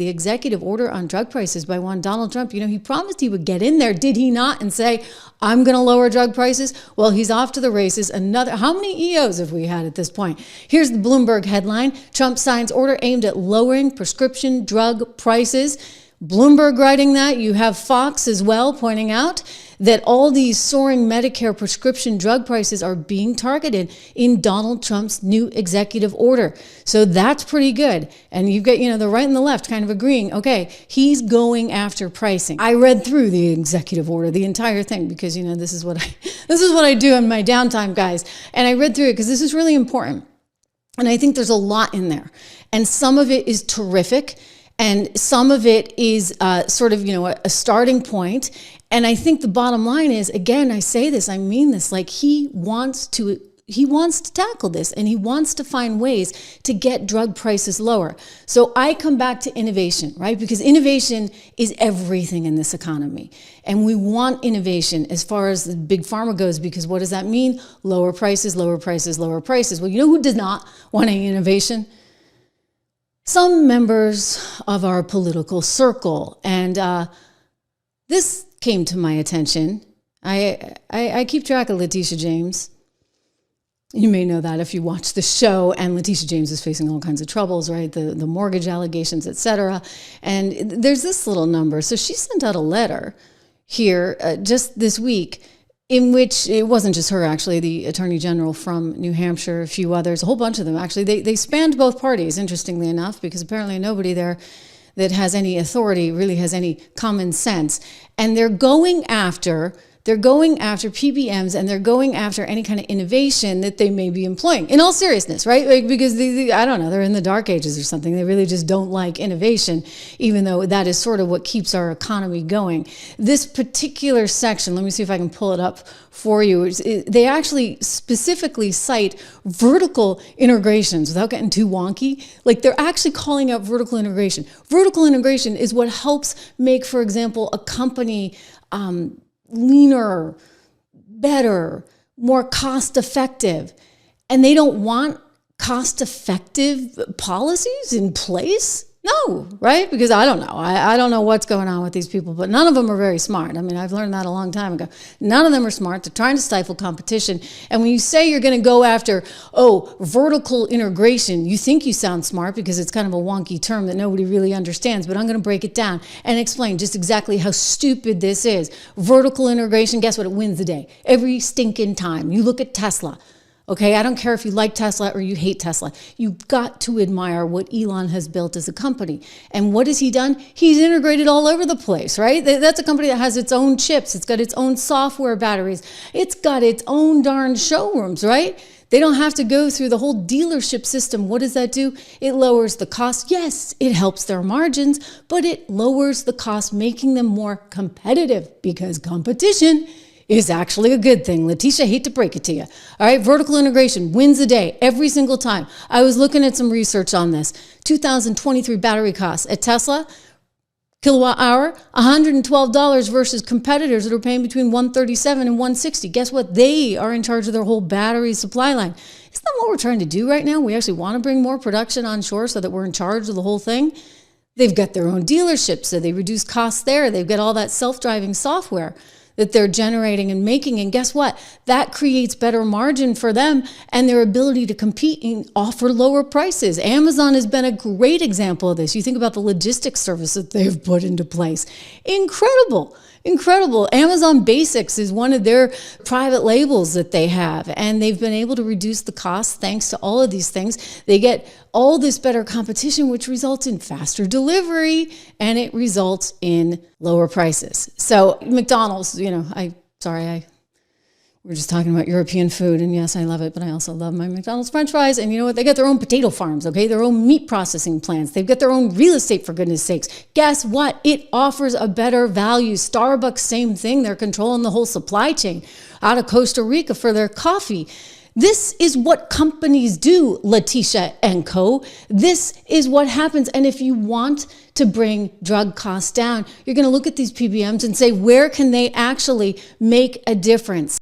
The executive order on drug prices by one Donald Trump, he promised he would get in there, did he not, and say, I'm going to lower drug prices? Well, he's off to the races. How many EOs have we had at this point? Here's the Bloomberg headline: Trump signs order aimed at lowering prescription drug prices. Bloomberg writing that. You have Fox as well pointing out that all these soaring Medicare prescription drug prices are being targeted in Donald Trump's new executive order. So that's pretty good. And you've got, the right and the left kind of agreeing, okay, he's going after pricing. I read through the executive order, the entire thing, because, this is what I do in my downtime, guys. And I read through it because this is really important. And I think there's a lot in there. And some of it is terrific. And some of it is sort of, a starting point. And I think the bottom line is, again, I say this, I mean this, like he wants to tackle this, and he wants to find ways to get drug prices lower. So I come back to innovation, right? Because innovation is everything in this economy. And we want innovation as far as the big pharma goes, because what does that mean? Lower prices, lower prices, lower prices. Well, who does not want any innovation? Some members of our political circle. And this came to my attention. I keep track of Letitia James. You may know that if you watch the show. And Letitia James is facing all kinds of troubles, right? The mortgage allegations, etc. And there's this little number. So she sent out a letter here just this week, in which it wasn't just her, actually, the Attorney General from New Hampshire, a few others, a whole bunch of them, actually. They spanned both parties, interestingly enough, because apparently nobody there that has any authority really has any common sense. And they're going after PBMs, and they're going after any kind of innovation that they may be employing. In all seriousness, right? Like, because I don't know, they're in the dark ages or something. They really just don't like innovation, even though that is sort of what keeps our economy going. This particular section, let me see if I can pull it up for you. They actually specifically cite vertical integrations without getting too wonky. Like, they're actually calling out vertical integration. Vertical integration is what helps make, for example, a company leaner, better, more cost-effective. And they don't want cost-effective policies in place? No, right? Because I don't know. I don't know what's going on with these people, but none of them are very smart. I mean, I've learned that a long time ago. None of them are smart. They're trying to stifle competition. And when you say you're going to go after, vertical integration, you think you sound smart because it's kind of a wonky term that nobody really understands, but I'm going to break it down and explain just exactly how stupid this is. Vertical integration, guess what? It wins the day. Every stinking time. You look at Tesla. Okay, I don't care if you like Tesla or you hate Tesla. You've got to admire what Elon has built as a company. And what has he done? He's integrated all over the place, right? That's a company that has its own chips. It's got its own software batteries. It's got its own darn showrooms, right? They don't have to go through the whole dealership system. What does that do? It lowers the cost. Yes, it helps their margins, but it lowers the cost, making them more competitive, because competition is actually a good thing. Letitia, hate to break it to you. All right, vertical integration wins the day every single time. I was looking at some research on this. 2023 battery costs at Tesla, kilowatt hour, $112 versus competitors that are paying between $137 and $160. Guess what? They are in charge of their whole battery supply line. Isn't that what we're trying to do right now? We actually want to bring more production onshore so that we're in charge of the whole thing. They've got their own dealerships, so they reduce costs there. They've got all that self-driving software that they're generating and making. And guess what? That creates better margin for them and their ability to compete and offer lower prices. Amazon has been a great example of this. You think about the logistics service that they've put into place. Incredible. Incredible. Amazon Basics is one of their private labels that they have, and they've been able to reduce the cost thanks to all of these things. They get all this better competition, which results in faster delivery, and it results in lower prices. So McDonald's, we're just talking about European food, and yes, I love it, but I also love my McDonald's French fries. And you know what? They got their own potato farms, okay? Their own meat processing plants. They've got their own real estate, for goodness sakes. Guess what? It offers a better value. Starbucks, same thing. They're controlling the whole supply chain out of Costa Rica for their coffee. This is what companies do, Letitia and co. This is what happens. And if you want to bring drug costs down, you're going to look at these PBMs and say, where can they actually make a difference?